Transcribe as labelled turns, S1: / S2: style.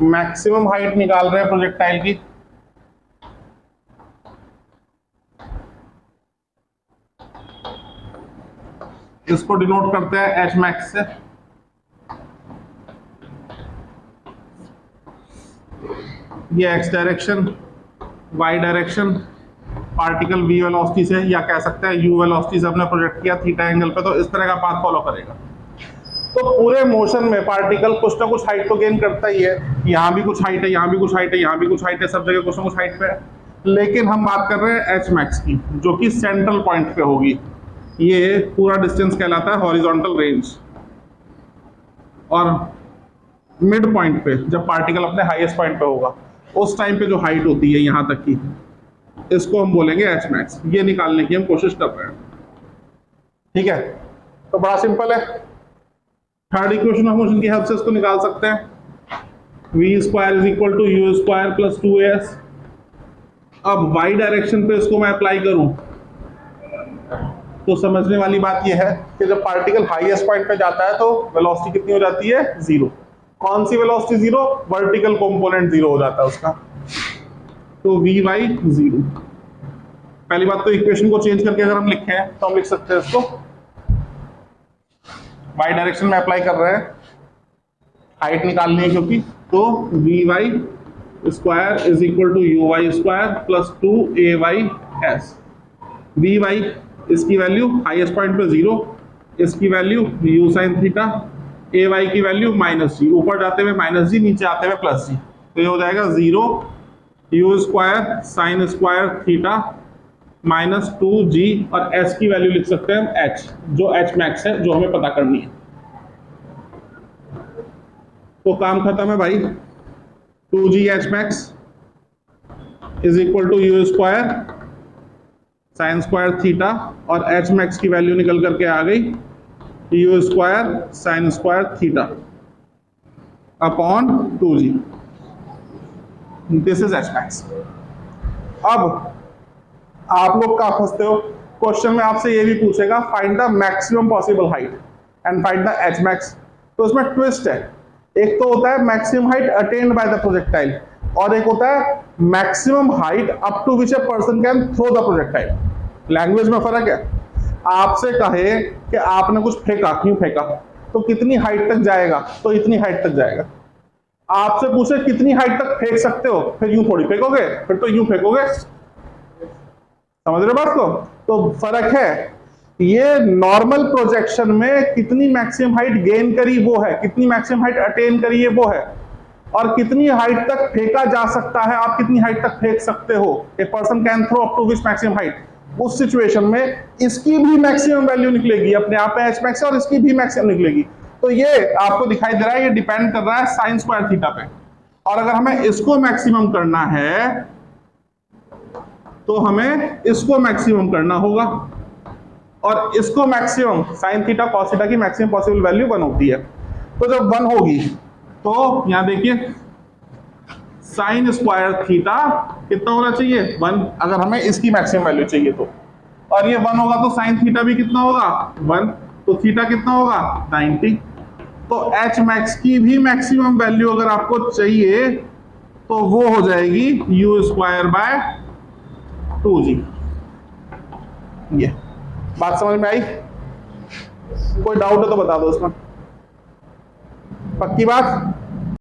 S1: Maximum height निकाल रहे हैं प्रोजेक्टाइल की, इसको डिनोट करते हैं एच मैक्स से। ये X direction, Y direction, particle V velocity से या कह सकते हैं यू वेलोसिटी से अपने प्रोजेक्ट किया थीटा एंगल पे, तो इस तरह का पाथ फॉलो करेगा। तो पूरे मोशन में पार्टिकल कुछ ना कुछ हाइट तो गेन करता ही है, यहाँ भी कुछ हाइट है, यहाँ भी कुछ हाइट है, यहाँ भी कुछ हाइट है, सब जगह कुछ ना कुछ हाइट पे है। लेकिन हम बात कर रहे हैं एच मैक्स की, जो कि सेंट्रल पॉइंट पे होगी। ये पूरा डिस्टेंस कहलाता है हॉरिजॉन्टल रेंज। और मिड पॉइंट पे जब पार्टिकल अपने हाईएस्ट पॉइंट पे होगा, उस टाइम पे जो हाइट होती है यहाँ तक की, इसको हम बोलेंगे एच मैक्स। ये निकालने की हम कोशिश कर रहे हैं, ठीक है। तो बड़ा सिंपल है, थर्ड इक्वेशन ऑफ मोशन की हेल्प से इसको निकाल सकते हैं। V square is equal to U square plus 2as। अब वाई डायरेक्शन पे इसको मैं अप्लाई करूं तो समझने वाली बात यह है कि जब पार्टिकल हाईएस्ट पॉइंट पे जाता है तो वेलोसिटी कितनी हो जाती है? 0। कौन सी वेलोसिटी 0? वर्टिकल कंपोनेंट 0 हो जाता है उसका। तो वी वाई 0। पहली बात तो इक्वेशन को चेंज करके अगर हम लिखें तो हम लिख सकते हैं इसको, वाई डायरेक्शन में अप्लाई कर रहे हैं, हाइट निकालनी है क्योंकि, तो V Y square is equal to U Y square plus 2ay(s). V Y इसकी वैल्यू हाईएस्ट पॉइंट पे 0, इसकी value u sin theta, A Y की वैल्यू -g, ऊपर जाते हुए -g, नीचे आते हुए +g। तो ये हो जाएगा 0 u square sine square theta -2g, और s की वैल्यू लिख सकते हैं हम h, जो h मैक्स है, जो हमें पता करनी है। तो काम खत्म है भाई। 2g h max is equal to U square sine square theta, और h मैक्स की वैल्यू निकल करके आ गई U square sine square theta upon 2g। This is h max. अब आप लोग कहाँ फंसते हो, क्वेश्चन में आपसे ये भी पूछेगा find the maximum possible height and find the H max. तो इसमें ट्विस्ट है, एक तो होता है maximum height attained by the projectile, और एक होता है maximum height up to which a person can throw the projectile. Language में फर्क है। आपसे कहे कि आपने कुछ फेंका, क्यों फेंका, तो कितनी हाइट तक जाएगा, तो इतनी हाइट तक जाएगा। आपसे पूछे कितनी हाइट तक फेंक सकते हो, फिर यूं थोड़ी फेंकोगे, फिर तो यूं फेंकोगे। समझ रहे बात को? तो फर्क है, ये नॉर्मल प्रोजेक्शन में कितनी मैक्सिमम हाइट गेन करी वो है, कितनी मैक्सिमम हाइट अटेन करी है वो है, और कितनी हाइट तक फेंका जा सकता है, आप कितनी हाइट तक फेंक सकते हो, a person can throw up to which maximum height. उस सिचुएशन में इसकी भी मैक्सिमम वैल्यू निकलेगी अपने आप में एच मैक्स, और इसकी भी मैक्सिमम निकलेगी। तो ये आपको दिखाई दे रहा है, ये डिपेंड कर रहा है साइन स्क्वायर थीटा पे। और अगर हमें इसको मैक्सिमम करना है तो हमें इसको मैक्सिमम करना होगा, और इसको maximum sine theta cos theta की मैक्सिमम पॉसिबल वैल्यू 1 होती है। तो जब 1 होगी तो यहां देखिए साइन स्क्वायर थीटा कितना होना चाहिए? 1, अगर हमें इसकी मैक्सिमम वैल्यू चाहिए तो। और ये 1 होगा तो साइन थीटा भी कितना होगा? 1, तो थीटा कितना होगा? 90। तो एच मैक्स की भी मैक्सिमम वैल्यू अगर आपको चाहिए तो वो हो जाएगी यू स्क्वायर बाय 2g। ये बात समझ में आई? कोई डाउट है तो बता दो इसमें। पक्की बात?